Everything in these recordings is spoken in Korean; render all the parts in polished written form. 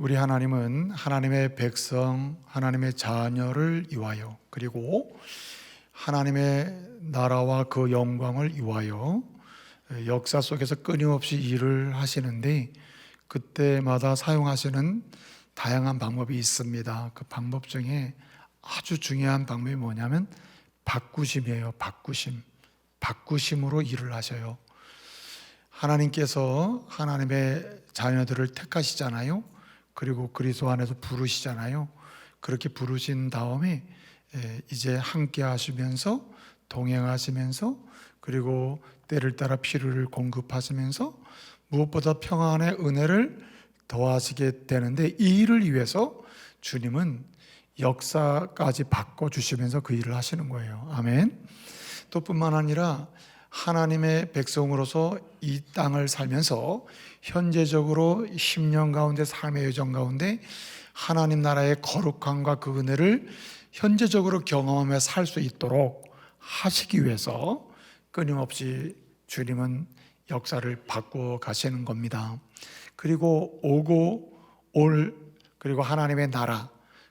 우리 하나님은 하나님의 백성, 하나님의 자녀를 위하여, 그리고 하나님의 나라와 그 영광을 위하여 역사 속에서 끊임없이 일을 하시는데, 그때마다 사용하시는 다양한 방법이 있습니다. 그 방법 중에 아주 중요한 방법이 뭐냐면 바꾸심이에요. 바꾸심으로 일을 하셔요. 하나님께서 하나님의 자녀들을 택하시잖아요. 그리고 그리스도 안에서 부르시잖아요. 그렇게 부르신 다음에 이제 함께 하시면서, 동행하시면서, 그리고 때를 따라 필요를 공급하시면서 무엇보다 평안의 은혜를 더하시게 되는데, 이 일을 위해서 주님은 역사까지 바꿔주시면서 그 일을 하시는 거예요. 아멘. 또 뿐만 아니라 하나님의 백성으로서 이 땅을 살면서 현재적으로 10년 가운데, 삶의 여정 가운데 하나님 나라의 거룩함과 그 은혜를 현재적으로 경험하며 살 수 있도록 하시기 위해서 끊임없이 주님은 역사를 바꾸어 가시는 겁니다. 그리고 오고 올, 그리고 하나님의 나라,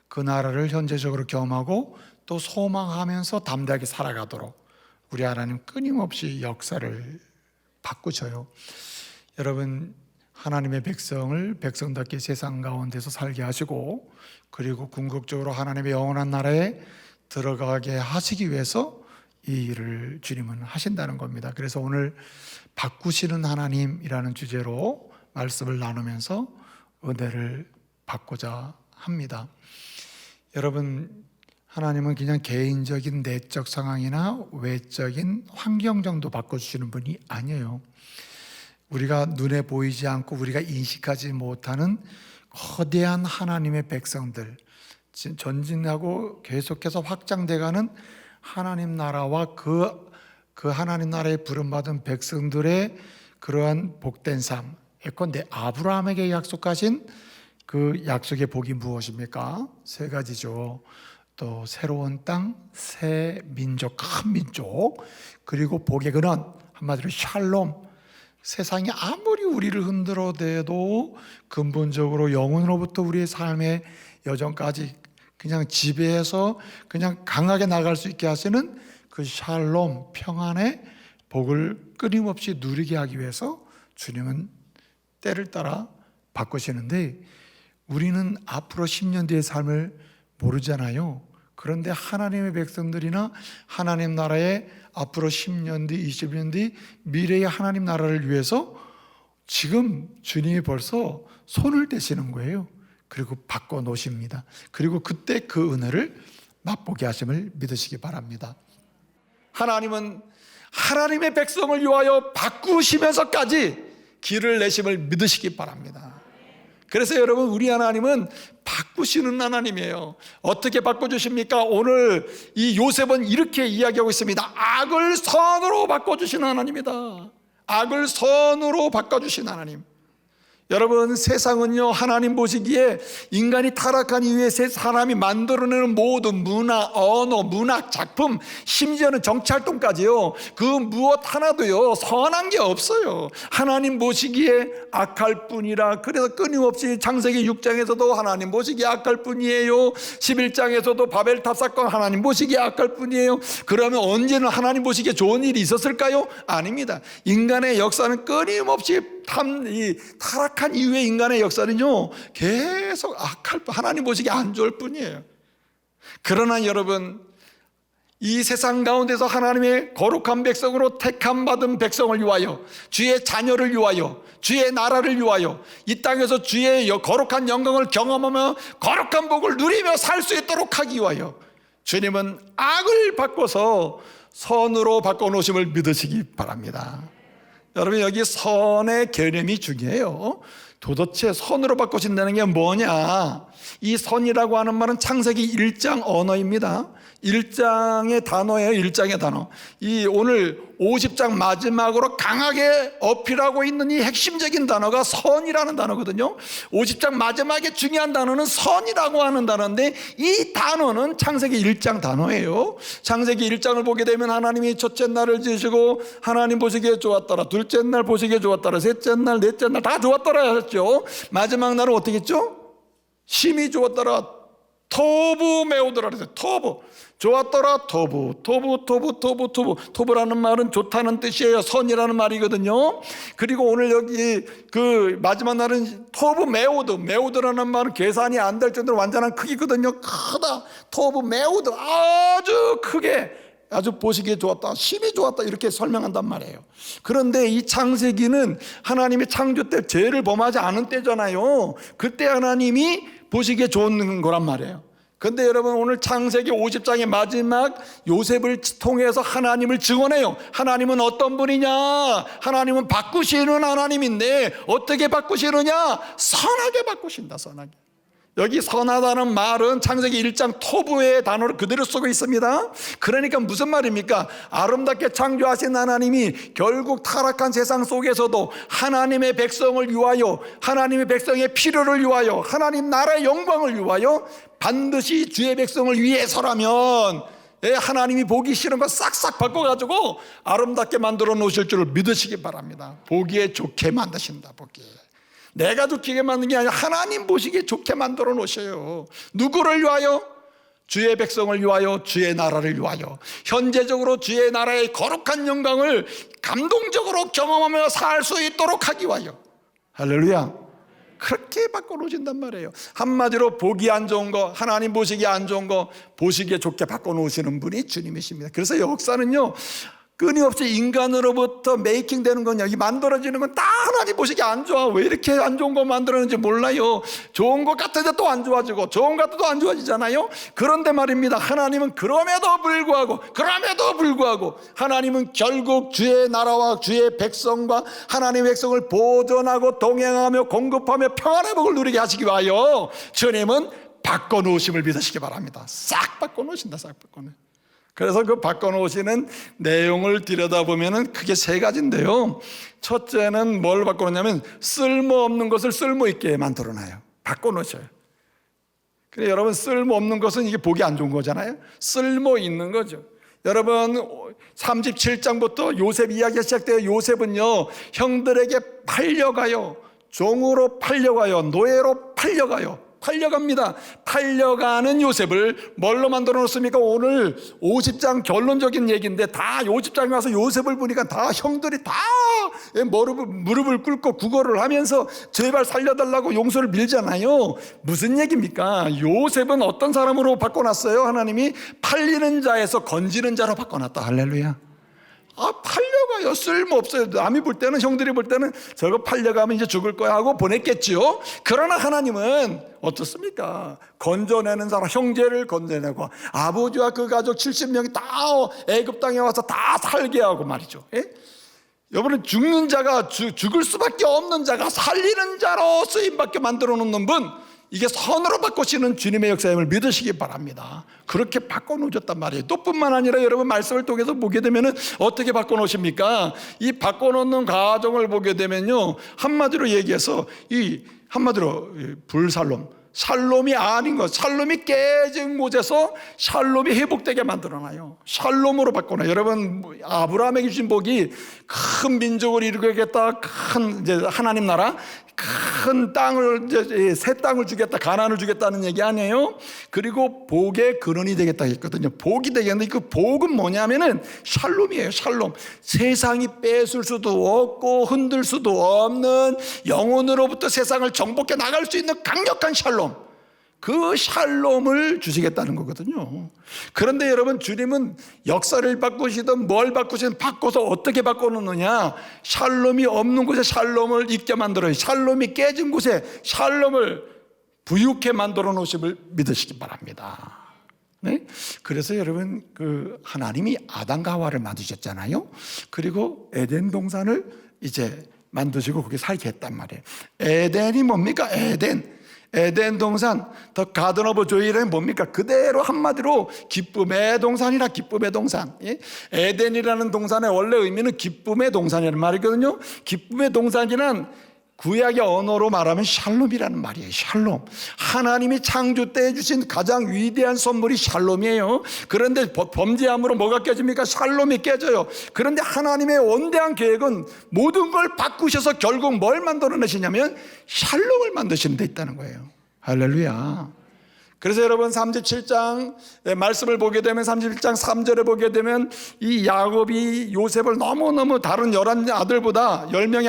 그 나라를 현재적으로 경험하고 또 소망하면서 담대하게 살아가도록 우리 하나님 끊임없이 역사를 바꾸셔요. 여러분, 하나님의 백성을 백성답게 세상 가운데서 살게 하시고, 그리고 궁극적으로 하나님의 영원한 나라에 들어가게 하시기 위해서 이 일을 주님은 하신다는 겁니다. 그래서 오늘 바꾸시는 하나님이라는 주제로 말씀을 나누면서 은혜를 받고자 합니다. 여러분, 하나님은 그냥 개인적인 내적 상황이나 외적인 환경 정도 바꿔주시는 분이 아니에요. 우리가 눈에 보이지 않고 우리가 인식하지 못하는 거대한 하나님의 백성들, 전진하고 계속해서 확장돼가는 하나님 나라와 그 하나님 나라에 부름받은 백성들의 그러한 복된 삶, 예컨대 아브라함에게 약속하신 그 약속의 복이 무엇입니까? 세 가지죠. 또 새로운 땅, 새 민족, 큰 민족, 그리고 복의 근원, 한마디로 샬롬. 세상이 아무리 우리를 흔들어대도 근본적으로 영혼으로부터 우리의 삶의 여정까지 그냥 지배해서 그냥 강하게 나갈 수 있게 하시는 그 샬롬, 평안의 복을 끊임없이 누리게 하기 위해서 주님은 때를 따라 바꾸시는데, 우리는 앞으로 10년 뒤의 삶을 모르잖아요. 그런데 하나님의 백성들이나 하나님 나라의 앞으로 10년 뒤, 20년 뒤 미래의 하나님 나라를 위해서 지금 주님이 벌써 손을 떼시는 거예요. 그리고 바꿔 놓으십니다. 그리고 그때 그 은혜를 맛보게 하심을 믿으시기 바랍니다. 하나님은 하나님의 백성을 위하여 바꾸시면서까지 길을 내심을 믿으시기 바랍니다. 그래서 여러분, 우리 하나님은 바꾸시는 하나님이에요. 어떻게 바꿔주십니까? 오늘 이 요셉은 이렇게 이야기하고 있습니다. 악을 선으로 바꿔주시는 하나님이다. 악을 선으로 바꿔주신 하나님. 여러분, 세상은요, 하나님 보시기에 인간이 타락한 이후에 사람이 만들어내는 모든 문화, 언어, 문학, 작품, 심지어는 정치활동까지요, 그 무엇 하나도요 선한 게 없어요. 하나님 보시기에 악할 뿐이라. 그래서 끊임없이 창세기 6장에서도 하나님 보시기에 악할 뿐이에요. 11장에서도 바벨탑 사건 하나님 보시기에 악할 뿐이에요. 그러면 언제는 하나님 보시기에 좋은 일이 있었을까요? 아닙니다. 인간의 역사는 끊임없이 타락한 이후의 인간의 역사는요 계속 악할 뿐, 하나님 보시기에 안 좋을 뿐이에요. 그러나 여러분, 이 세상 가운데서 하나님의 거룩한 백성으로 택함 받은 백성을 위하여, 주의 자녀를 위하여, 주의 나라를 위하여, 이 땅에서 주의 거룩한 영광을 경험하며 거룩한 복을 누리며 살 수 있도록 하기 위하여 주님은 악을 바꿔서 선으로 바꿔놓으심을 믿으시기 바랍니다. 여러분, 여기 선의 개념이 중요해요. 도대체 선으로 바꾸신다는 게 뭐냐? 이 선이라고 하는 말은 창세기 1장 언어입니다. 1장의 단어예요. 1장의 단어. 이 오늘 50장 마지막으로 강하게 어필하고 있는 이 핵심적인 단어가 선이라는 단어거든요. 50장 마지막에 중요한 단어는 선이라고 하는 단어인데, 이 단어는 창세기 1장 단어예요. 창세기 1장을 보게 되면 하나님이 첫째 날을 지으시고 하나님 보시기에 좋았더라, 둘째 날 보시기에 좋았더라, 셋째 날, 넷째 날 다 좋았더라 하셨죠. 마지막 날은 어떻게 했죠? 심히 좋았더라 토부 메우더라 그랬어요. 토부 좋았더라 토부라는 말은 좋다는 뜻이에요. 선이라는 말이거든요. 그리고 오늘 여기 그 마지막 날은 토부 메우드라는 말은 계산이 안 될 정도로 완전한 크기거든요. 크다. 토부 메우드 아주 크게, 아주 보시기에 좋았다, 심히 좋았다, 이렇게 설명한단 말이에요. 그런데 이 창세기는 하나님이 창조 때 죄를 범하지 않은 때잖아요. 그때 하나님이 보시기에 좋은 거란 말이에요. 그런데 여러분, 오늘 창세기 50장의 마지막 요셉을 통해서 하나님을 증언해요. 하나님은 어떤 분이냐? 하나님은 바꾸시는 하나님인데 어떻게 바꾸시느냐? 선하게 바꾸신다. 선하게. 여기 선하다는 말은 창세기 1장 토부의 단어를 그대로 쓰고 있습니다. 그러니까 무슨 말입니까? 아름답게 창조하신 하나님이 결국 타락한 세상 속에서도 하나님의 백성을 위하여, 하나님의 백성의 필요를 위하여, 하나님 나라의 영광을 위하여 반드시 주의 백성을 위해서라면 하나님이 보기 싫은 거 싹싹 바꿔가지고 아름답게 만들어 놓으실 줄을 믿으시기 바랍니다. 보기에 좋게 만드신다. 보기에 내가 좋게 만든 게 아니라 하나님 보시기에 좋게 만들어 놓으셔요. 누구를 위하여? 주의 백성을 위하여, 주의 나라를 위하여. 현재적으로 주의 나라의 거룩한 영광을 감동적으로 경험하며 살 수 있도록 하기 위하여. 할렐루야. 그렇게 바꿔놓으신단 말이에요. 한마디로 보기 안 좋은 거, 하나님 보시기에 안 좋은 거 보시기에 좋게 바꿔놓으시는 분이 주님이십니다. 그래서 역사는요, 끊임없이 인간으로부터 메이킹 되는 거냐, 이 만들어지는 건 다 하나님 보시기에 안 좋아. 왜 이렇게 안 좋은 거 만들었는지 몰라요. 좋은 것 같은데 또 안 좋아지고, 좋은 것 같아도 안 좋아지잖아요. 그런데 말입니다, 하나님은 그럼에도 불구하고 하나님은 결국 주의 나라와 주의 백성과 하나님의 백성을 보존하고 동행하며 공급하며 평안의 복을 누리게 하시기 위하여 주님은 바꿔놓으심을 믿으시기 바랍니다. 싹 바꿔놓으신다. 싹 바꿔놓으. 그래서 그 바꿔놓으시는 내용을 들여다보면 크게 세 가지인데요. 첫째는 뭘 바꿔놓냐면 쓸모없는 것을 쓸모있게 만들어놔요. 바꿔놓으셔요. 그래, 여러분, 쓸모없는 것은 이게 보기 안 좋은 거잖아요. 쓸모있는 거죠. 여러분, 37장부터 요셉 이야기가 시작돼요. 요셉은요, 형들에게 팔려가요. 종으로 팔려가요. 노예로 팔려갑니다. 팔려가는 요셉을 뭘로 만들어 놓습니까? 오늘 50장 결론적인 얘기인데, 다 50장에 와서 요셉을 보니까 다 형들이 다 무릎을 꿇고 구걸을 하면서 제발 살려달라고 용서를 빌잖아요. 무슨 얘기입니까? 요셉은 어떤 사람으로 바꿔놨어요? 하나님이 팔리는 자에서 건지는 자로 바꿔놨다. 할렐루야. 팔려가요. 쓸모없어요. 남이 볼 때는, 형들이 볼 때는 저거 팔려가면 이제 죽을 거야 하고 보냈겠죠. 그러나 하나님은 어떻습니까? 건져내는 사람, 형제를 건져내고 아버지와 그 가족 70명이 다 애굽 땅에 와서 다 살게 하고 말이죠. 예? 여러분, 죽는 자가 죽을 수밖에 없는 자가 살리는 자로 쓰임받게 만들어 놓는 분, 이게 선으로 바꾸시는 주님의 역사임을 믿으시기 바랍니다. 그렇게 바꿔놓으셨단 말이에요. 또 뿐만 아니라 여러분, 말씀을 통해서 보게 되면 어떻게 바꿔놓으십니까? 이 바꿔놓는 과정을 보게 되면요, 한마디로 얘기해서 샬롬이 아닌 것, 샬롬이 깨진 곳에서 샬롬이 회복되게 만들어놔요. 샬롬으로 바꿔놔요. 여러분, 아브라함에게 주신 복이 큰 민족을 이루겠다, 큰 이제 하나님 나라, 큰 땅을, 이제 새 땅을 주겠다, 가나안을 주겠다는 얘기 아니에요. 그리고 복의 근원이 되겠다 했거든요. 복이 되겠는데 그 복은 뭐냐면은 샬롬이에요. 샬롬. 세상이 뺏을 수도 없고 흔들 수도 없는, 영혼으로부터 세상을 정복해 나갈 수 있는 강력한 샬롬, 그 샬롬을 주시겠다는 거거든요. 그런데 여러분, 주님은 역사를 바꾸시든 뭘 바꾸시든 바꿔서 어떻게 바꿔놓느냐, 샬롬이 없는 곳에 샬롬을 있게 만들어요. 샬롬이 깨진 곳에 샬롬을 부유케 만들어 놓으심을 믿으시기 바랍니다. 네? 그래서 여러분, 그 하나님이 아담과 하와를 만드셨잖아요. 그리고 에덴 동산을 이제 만드시고 거기 살게 했단 말이에요. 에덴이 뭡니까? 에덴 동산, 더 가든 오브 조이는 뭡니까? 그대로 한마디로 기쁨의 동산이라, 기쁨의 동산. 예? 에덴이라는 동산의 원래 의미는 기쁨의 동산이라는 말이거든요. 기쁨의 동산이란 구약의 언어로 말하면 샬롬이라는 말이에요. 샬롬. 하나님이 창조 때 주신 가장 위대한 선물이 샬롬이에요. 그런데 범죄함으로 뭐가 깨집니까? 샬롬이 깨져요. 그런데 하나님의 원대한 계획은 모든 걸 바꾸셔서 결국 뭘 만들어내시냐면 샬롬을 만드시는 데 있다는 거예요. 할렐루야. 그래서 여러분 37장 말씀을 보게 되면 37장 3절에 보게 되면 이 야곱이 요셉을 너무너무 다른 10명의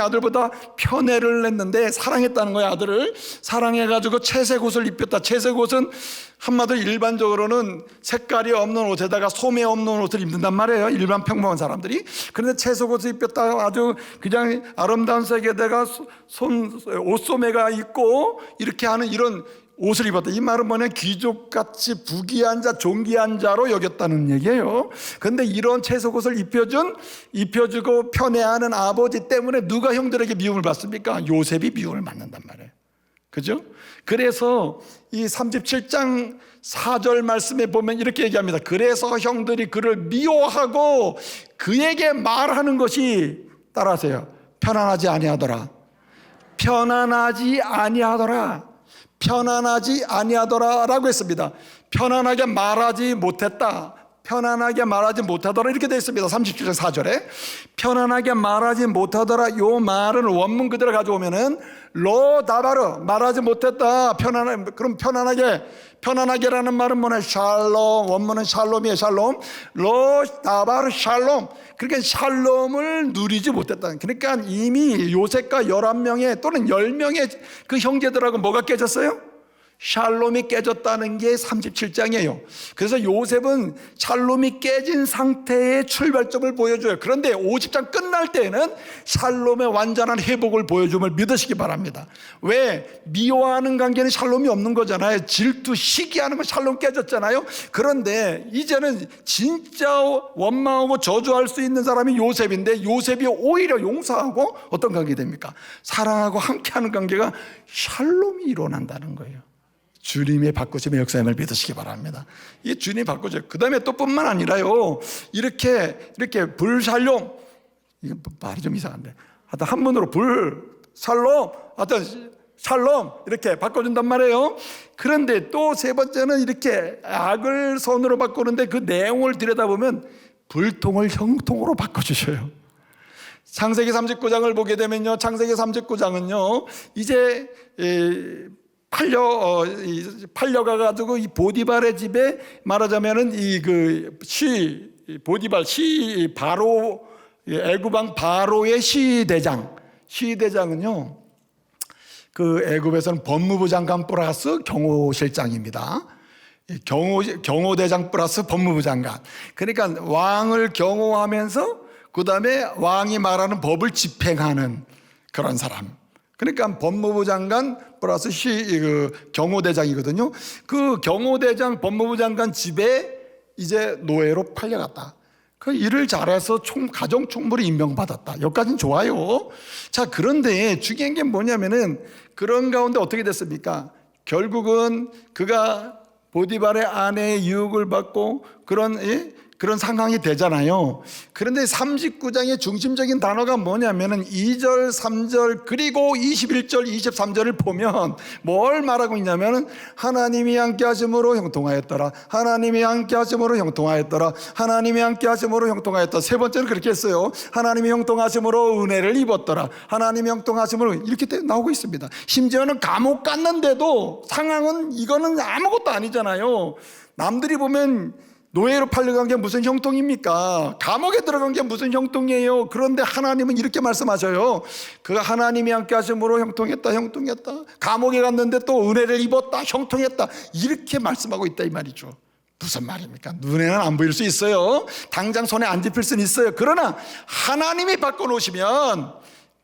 아들보다 편애를 했는데 사랑했다는 거야. 아들을 사랑해가지고 채색옷을 입혔다. 채색옷은 한마디로 일반적으로는 색깔이 없는 옷에다가 소매 없는 옷을 입는단 말이에요. 일반 평범한 사람들이. 그런데 채색옷을 입혔다. 아주 그냥 아름다운 색에다가 옷소매가 있고 이렇게 하는 이런 옷을 입었다. 이 말은 뭐냐, 귀족같이 부귀한 자, 존귀한 자로 여겼다는 얘기예요. 그런데 이런 채색옷을 입혀주고 편애하는 아버지 때문에 누가 형들에게 미움을 받습니까? 요셉이 미움을 받는단 말이에요. 그죠? 그래서 이 37장 4절 말씀에 보면 이렇게 얘기합니다. 그래서 형들이 그를 미워하고 그에게 말하는 것이, 따라하세요, 편안하지 아니하더라. 편안하지 아니하더라. 편안하지 아니하더라라고 했습니다. 편안하게 말하지 못했다. 편안하게 말하지 못하더라 이렇게 되어 있습니다. 37장 4절에 편안하게 말하지 못하더라. 요 말은 원문 그대로 가져오면은 로다바르, 말하지 못했다. 그럼 편안하게라는 말은 뭐냐, 샬롬, 원문은 샬롬이에요. 샬롬. 로다바르 샬롬. 그러니까 샬롬을 누리지 못했다. 그러니까 이미 요셉과 11명의 또는 10명의 그 형제들하고 뭐가 깨졌어요? 샬롬이 깨졌다는 게 37장이에요. 그래서 요셉은 샬롬이 깨진 상태의 출발점을 보여줘요. 그런데 50장 끝날 때에는 샬롬의 완전한 회복을 보여줌을 믿으시기 바랍니다. 왜? 미워하는 관계는 샬롬이 없는 거잖아요. 질투, 시기하는 건 샬롬 깨졌잖아요. 그런데 이제는 진짜 원망하고 저주할 수 있는 사람이 요셉인데, 요셉이 오히려 용서하고 어떤 관계 됩니까? 사랑하고 함께하는 관계가 샬롬이 일어난다는 거예요. 주님의 바꾸심의 역사임을 믿으시기 바랍니다. 이게 주님이 바꾸죠. 그 다음에 또 뿐만 아니라요, 이렇게 불샬롬, 이거 말이 좀 이상한데, 하여튼 한문으로 불샬롬, 하여튼 샬롬 이렇게 바꿔준단 말이에요. 그런데 또 세 번째는 이렇게 악을 선으로 바꾸는데 그 내용을 들여다보면 불통을 형통으로 바꿔주셔요. 창세기 39장을 보게 되면요, 창세기 39장은요 이제 팔려가가지고 이 보디발의 집에 말하자면은 바로, 애굽왕 바로의 시대장은요, 그 애굽에서는 법무부 장관 플러스 경호실장입니다. 경호대장 플러스 법무부 장관. 그러니까 왕을 경호하면서 그 다음에 왕이 말하는 법을 집행하는 그런 사람. 그러니까 법무부 장관 플러스 경호대장이거든요. 그 경호대장 법무부 장관 집에 이제 노예로 팔려갔다. 그 일을 잘해서 가정 총무를 임명받았다. 여기까지는 좋아요. 자, 그런데 중요한 게 뭐냐면은 그런 가운데 어떻게 됐습니까? 결국은 그가 보디발의 아내의 유혹을 받고 그런 상황이 되잖아요. 그런데 39장의 중심적인 단어가 뭐냐면은 2절, 3절 그리고 21절, 23절을 보면 뭘 말하고 있냐면은 하나님이 함께 하심으로 형통하였더라. 하나님이 함께 하심으로 형통하였더라. 하나님이 함께 하심으로 형통하였다. 세 번째는 그렇게 했어요. 하나님이 형통하심으로 은혜를 입었더라. 하나님이 형통하심으로 이렇게 나오고 있습니다. 심지어는 감옥 갔는데도 상황은 이거는 아무것도 아니잖아요. 남들이 보면 노예로 팔려간 게 무슨 형통입니까? 감옥에 들어간 게 무슨 형통이에요? 그런데 하나님은 이렇게 말씀하셔요. 그 하나님이 함께 하심으로 형통했다. 감옥에 갔는데 또 은혜를 입었다. 형통했다. 이렇게 말씀하고 있다 이 말이죠. 무슨 말입니까? 눈에는 안 보일 수 있어요. 당장 손에 안 잡힐 수는 있어요. 그러나 하나님이 바꿔놓으시면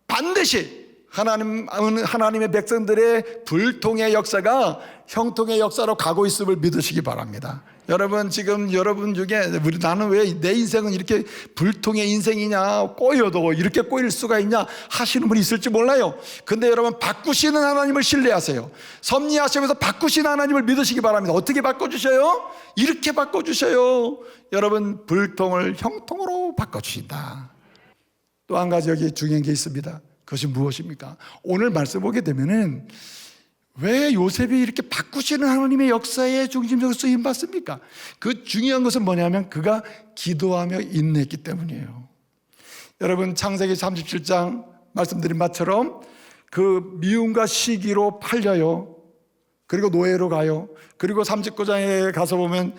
반드시 하나님의 백성들의 불통의 역사가 형통의 역사로 가고 있음을 믿으시기 바랍니다. 여러분, 지금 여러분 중에 나는 왜 내 인생은 이렇게 불통의 인생이냐, 꼬여도 이렇게 꼬일 수가 있냐 하시는 분이 있을지 몰라요. 근데 여러분, 바꾸시는 하나님을 신뢰하세요. 섭리하시면서 바꾸시는 하나님을 믿으시기 바랍니다. 어떻게 바꿔주셔요? 이렇게 바꿔주셔요. 여러분, 불통을 형통으로 바꿔주신다. 또 한 가지 여기 중요한 게 있습니다. 그것이 무엇입니까? 오늘 말씀 보게 되면은 왜 요셉이 이렇게 바꾸시는 하나님의 역사에 중심적으로 쓰임 받습니까? 그 중요한 것은 뭐냐면 그가 기도하며 인내했기 때문이에요. 여러분, 창세기 37장 말씀드린 바처럼 그 미움과 시기로 팔려요. 그리고 노예로 가요. 그리고 39장에 가서 보면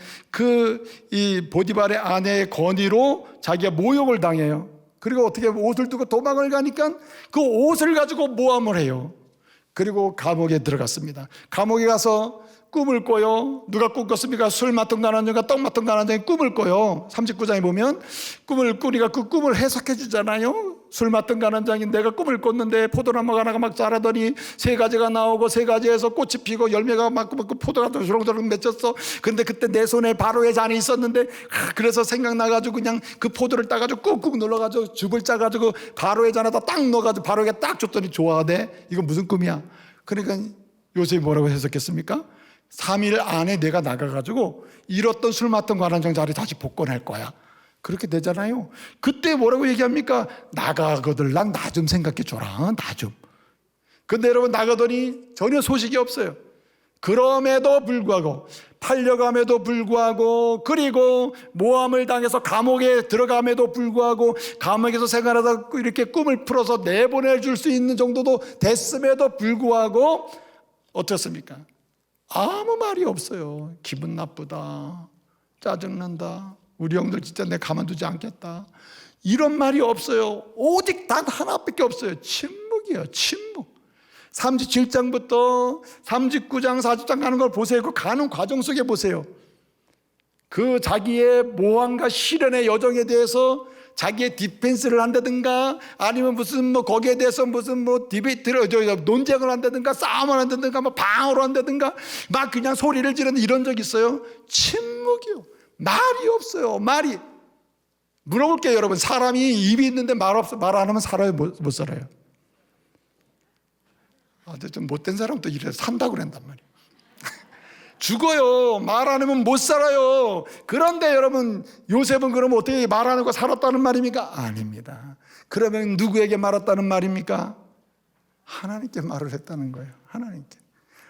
이 보디발의 아내의 건의로 자기가 모욕을 당해요. 그리고 어떻게 옷을 두고 도망을 가니까 그 옷을 가지고 모함을 해요. 그리고 감옥에 들어갔습니다. 감옥에 가서 꿈을 꿔요. 누가 꿈 꿨습니까? 술 맡은 가난자가 떡 맡은 가난자가 꿈을 꿔요. 39장에 보면 꿈을 꾸니까 그 꿈을 해석해 주잖아요. 술 맡은 가난장이 내가 꿈을 꿨는데 포도나무가 하나가 막 자라더니 세 가지가 나오고 세 가지에서 꽃이 피고 열매가 막 포도가 조롱조롱 맺혔어. 근데 그때 내 손에 바로의 잔이 있었는데 그래서 생각나가지고 그냥 그 포도를 따가지고 꾹꾹 눌러가지고 줍을 짜가지고 바로의 잔에다 딱 넣어가지고 바로에게 딱 줬더니 좋아하대. 이건 무슨 꿈이야? 그러니까 요셉이 뭐라고 해석했습니까? 3일 안에 내가 나가가지고 잃었던 술 맡은 관원장 자리 다시 복권할 거야. 그렇게 되잖아요. 그때 뭐라고 얘기합니까? 나가거들 난 나 좀 생각해 줘라. 나 좀. 근데 여러분 나가더니 전혀 소식이 없어요. 그럼에도 불구하고 팔려감에도 불구하고 그리고 모함을 당해서 감옥에 들어감에도 불구하고 감옥에서 생활하다 이렇게 꿈을 풀어서 내보내줄 수 있는 정도도 됐음에도 불구하고 어떻습니까? 아무 말이 없어요. 기분 나쁘다. 짜증난다. 우리 형들 진짜 내가 가만두지 않겠다. 이런 말이 없어요. 오직 단 하나밖에 없어요. 침묵이에요. 침묵. 37장부터 39장 40장 가는 걸 보세요. 그 가는 과정 속에 보세요. 그 자기의 모함과 시련의 여정에 대해서 자기의 디펜스를 한다든가 아니면 무슨 거기에 대해서 무슨 디베이트를 논쟁을 한다든가 싸움을 한다든가 방어를 한다든가 막 그냥 소리를 지르는 이런 적 있어요? 침묵이요. 말이 없어요. 말이. 물어볼게요, 여러분. 사람이 입이 있는데 말 안 하면 살아요? 못 살아요? 좀 못된 사람도 이래서 산다고 그런단 말이에요. 죽어요. 말 안 하면 못 살아요. 그런데 여러분, 요셉은 그러면 어떻게 말 안 하고 살았다는 말입니까? 아닙니다. 그러면 누구에게 말했다는 말입니까? 하나님께 말을 했다는 거예요.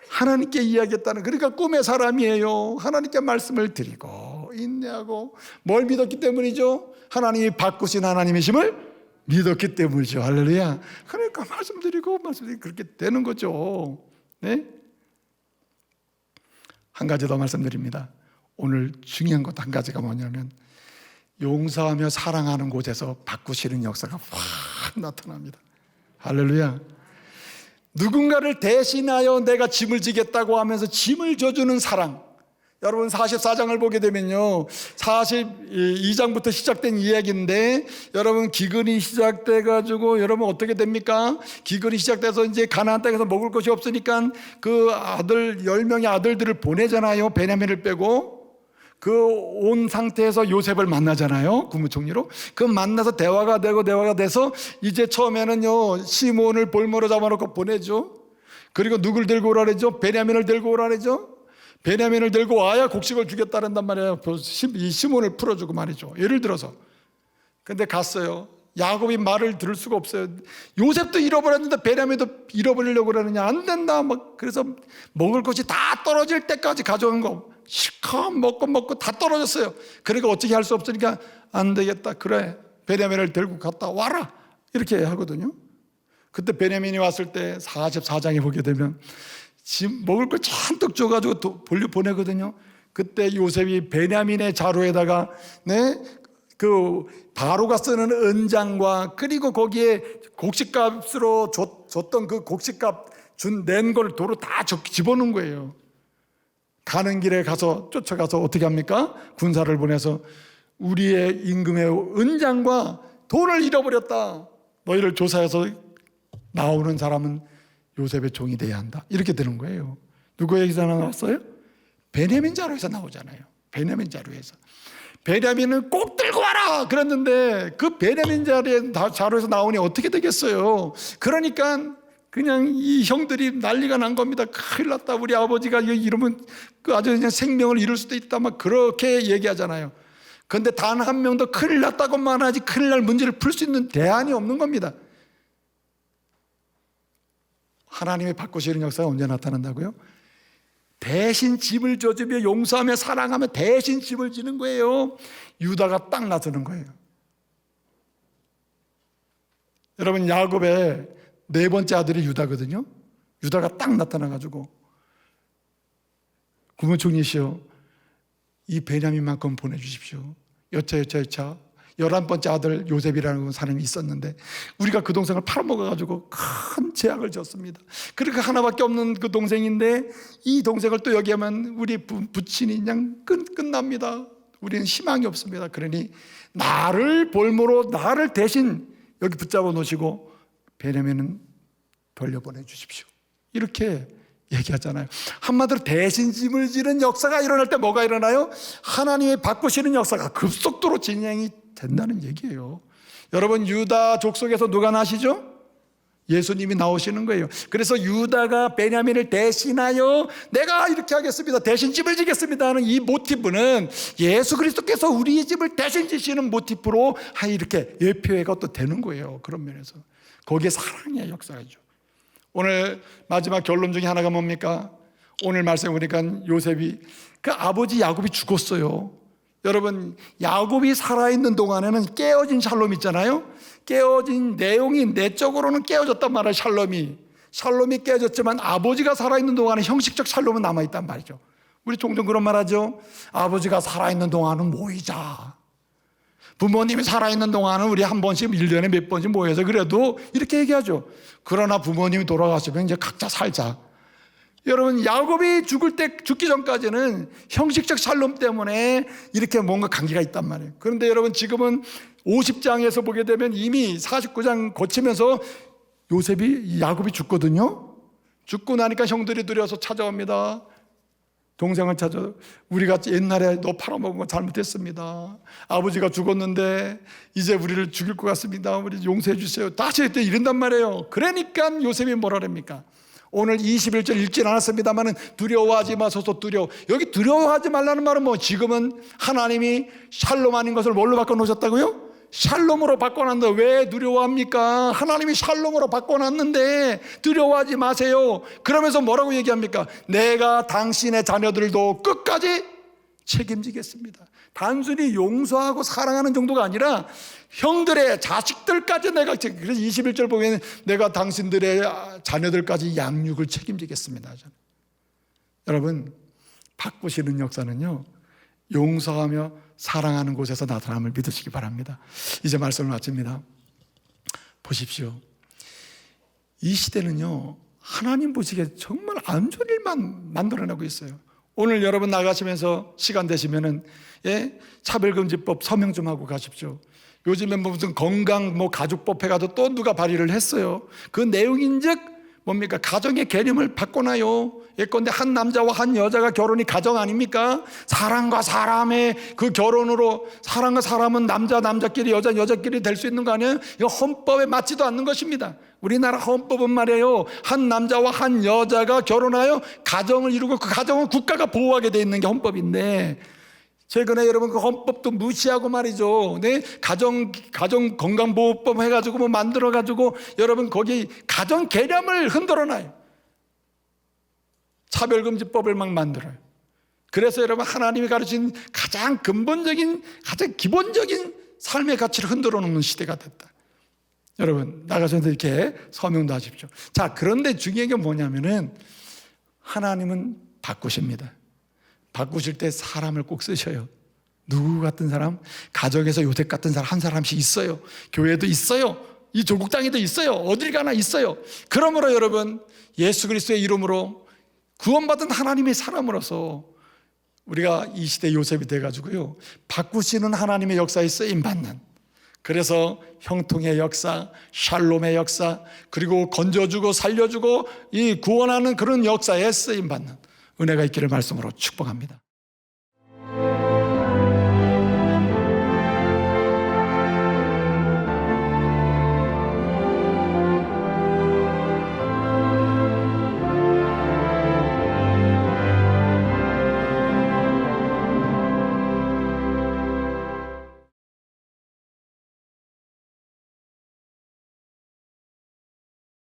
하나님께 이야기했다는. 그러니까 꿈의 사람이에요. 하나님께 말씀을 드리고 인내하고 뭘 믿었기 때문이죠? 하나님이 바꾸신 하나님이심을 믿었기 때문이죠. 할렐루야. 그러니까 말씀드리고 그렇게 되는 거죠. 네? 한 가지 더 말씀드립니다. 오늘 중요한 것 한 가지가 뭐냐면 용서하며 사랑하는 곳에서 바꾸시는 역사가 확 나타납니다. 할렐루야. 누군가를 대신하여 내가 짐을 지겠다고 하면서 짐을 져주는 사랑. 여러분 44장을 보게 되면요 42장부터 시작된 이야기인데 여러분 기근이 시작돼 가지고 여러분 어떻게 됩니까? 기근이 시작돼서 이제 가나안 땅에서 먹을 것이 없으니까 그 아들 10명의 아들들을 보내잖아요. 베냐민을 빼고 그 온 상태에서 요셉을 만나잖아요. 국무총리로. 그 만나서 대화가 돼서 이제 처음에는요 시몬을 볼모로 잡아놓고 보내죠. 그리고 누굴 들고 오라 그러죠? 베냐민을 들고 오라 그러죠. 베냐민을 들고 와야 곡식을 주겠다는단 말이에요. 이 시몬을 풀어주고 말이죠. 예를 들어서. 근데 갔어요. 야곱이 말을 들을 수가 없어요. 요셉도 잃어버렸는데 베냐민도 잃어버리려고 그러느냐. 안 된다. 그래서 먹을 것이 다 떨어질 때까지 가져온 거 실컷 먹고 다 떨어졌어요. 그러니까 어떻게 할 수 없으니까 안 되겠다. 그래 베냐민을 들고 갔다 와라. 이렇게 하거든요. 그때 베냐민이 왔을 때 44장에 보게 되면 지금 먹을 걸 잔뜩 줘가지고 보내거든요. 그때 요셉이 베냐민의 자루에다가 그 바로가 쓰는 은장과 그리고 거기에 곡식값으로 줬던 그 곡식값 낸 걸 도로 다 집어넣은 거예요. 가는 길에 쫓아가서 어떻게 합니까? 군사를 보내서 우리의 임금의 은장과 돈을 잃어버렸다. 너희를 조사해서 나오는 사람은 요셉의 종이 돼야 한다. 이렇게 되는 거예요. 누구에게서 나왔어요? 베냐민 자루에서 나오잖아요. 베냐민 자루에서. 베냐민은 꼭 들고 와라 그랬는데 그 베냐민 자루에서 나오니 어떻게 되겠어요? 그러니까 그냥 이 형들이 난리가 난 겁니다. 큰일 났다. 우리 아버지가 이러면 아주 그냥 생명을 잃을 수도 있다. 막 그렇게 얘기하잖아요. 그런데 단 한 명도 큰일 났다고만 하지 큰일 날 문제를 풀 수 있는 대안이 없는 겁니다. 하나님의 바꾸시는 역사가 언제 나타난다고요? 대신 짐을 져주며 용서하며 사랑하며 대신 짐을 지는 거예요. 유다가 딱 나서는 거예요. 여러분 야곱의 네 번째 아들이 유다거든요. 유다가 딱 나타나가지고 국무총리시여, 이 베냐민만큼 보내주십시오. 여차 11번째 아들 요셉이라는 사람이 있었는데 우리가 그 동생을 팔아먹어가지고 큰 죄악을 졌습니다. 그렇게 하나밖에 없는 그 동생인데 이 동생을 또 여기 하면 우리 부친이 그냥 끝납니다. 우리는 희망이 없습니다. 그러니 나를 볼모로 나를 대신 여기 붙잡아 놓으시고 베냐민은 돌려보내 주십시오. 이렇게 얘기하잖아요. 한마디로 대신 짐을 지는 역사가 일어날 때 뭐가 일어나요? 하나님이 바꾸시는 역사가 급속도로 진행이 된다는 얘기예요. 여러분, 유다 족속에서 누가 나시죠? 예수님이 나오시는 거예요. 그래서 유다가 베냐민을 대신하여 내가 이렇게 하겠습니다, 대신 집을 지겠습니다 하는 이 모티브는 예수 그리스도께서 우리의 집을 대신 지시는 모티브로 이렇게 예표가 또 되는 거예요. 그런 면에서 거기에 사랑의 역사죠. 오늘 마지막 결론 중에 하나가 뭡니까? 오늘 말씀에 보니까 요셉이 그 아버지 야곱이 죽었어요. 여러분, 야곱이 살아있는 동안에는 깨어진 샬롬 있잖아요. 깨어진 내용이 내적으로는 깨어졌단 말이에요. 샬롬이 깨어졌지만 아버지가 살아있는 동안에 형식적 샬롬은 남아있단 말이죠. 우리 종종 그런 말 하죠. 아버지가 살아있는 동안은 모이자. 부모님이 살아있는 동안은 우리 한 번씩 1년에 몇 번씩 모여서 그래도 이렇게 얘기하죠. 그러나 부모님이 돌아가시면 이제 각자 살자. 여러분, 야곱이 죽기 전까지는 형식적 샬롬 때문에 이렇게 뭔가 관계가 있단 말이에요. 그런데 여러분, 지금은 50장에서 보게 되면 이미 49장 거치면서 야곱이 죽거든요. 죽고 나니까 형들이 들여서 찾아옵니다. 동생을 찾아, 우리가 옛날에 너 팔아먹은 거 잘못했습니다. 아버지가 죽었는데 이제 우리를 죽일 것 같습니다. 우리 용서해 주세요. 다시 또 이런단 말이에요. 그러니까 요셉이 뭐라 그럽니까? 오늘 21절 읽진 않았습니다만 두려워하지 마소서. 여기 두려워하지 말라는 말은 지금은 하나님이 샬롬 아닌 것을 뭘로 바꿔놓으셨다고요? 샬롬으로 바꿔놨는데 왜 두려워합니까? 하나님이 샬롬으로 바꿔놨는데 두려워하지 마세요. 그러면서 뭐라고 얘기합니까? 내가 당신의 자녀들도 끝까지 책임지겠습니다. 단순히 용서하고 사랑하는 정도가 아니라 형들의 자식들까지 내가 그래서 21절 보면 내가 당신들의 자녀들까지 양육을 책임지겠습니다. 여러분, 바꾸시는 역사는요, 용서하며 사랑하는 곳에서 나타남을 믿으시기 바랍니다. 이제 말씀을 마칩니다. 보십시오. 이 시대는요, 하나님 보시기에 정말 안 좋은 일만 만들어내고 있어요. 오늘 여러분 나가시면서 시간 되시면은 차별금지법 서명 좀 하고 가십시오. 요즘에 무슨 건강 가족법 해가지고 또 누가 발의를 했어요. 그 내용인즉 뭡니까? 가정의 개념을 바꿔놔요. 예컨대 한 남자와 한 여자가 결혼이 가정 아닙니까? 사람과 사람의 그 결혼으로 사람과 사람은 남자끼리 여자끼리 될 수 있는 거 아니에요? 이거 헌법에 맞지도 않는 것입니다. 우리나라 헌법은 말이에요, 한 남자와 한 여자가 결혼하여 가정을 이루고 그 가정은 국가가 보호하게 돼 있는 게 헌법인데 최근에 여러분 그 헌법도 무시하고 말이죠. 네? 가정 건강보호법 해가지고 만들어가지고 여러분 거기 가정 개념을 흔들어놔요. 차별금지법을 막 만들어요. 그래서 여러분 하나님이 가르친 가장 근본적인, 가장 기본적인 삶의 가치를 흔들어 놓는 시대가 됐다. 여러분 나가셔서 이렇게 서명도 하십시오. 자, 그런데 중요한 게 뭐냐면은 하나님은 바꾸십니다. 바꾸실 때 사람을 꼭 쓰셔요. 누구 같은 사람? 가정에서 요셉 같은 사람 한 사람씩 있어요. 교회도 있어요. 이 조국 땅에도 있어요. 어딜 가나 있어요. 그러므로 여러분 예수 그리스도의 이름으로 구원받은 하나님의 사람으로서 우리가 이 시대 요셉이 돼가지고요, 바꾸시는 하나님의 역사에 쓰임받는, 그래서 형통의 역사, 샬롬의 역사, 그리고 건져주고 살려주고 이 구원하는 그런 역사에 쓰임받는 은혜가 있기를 말씀으로 축복합니다.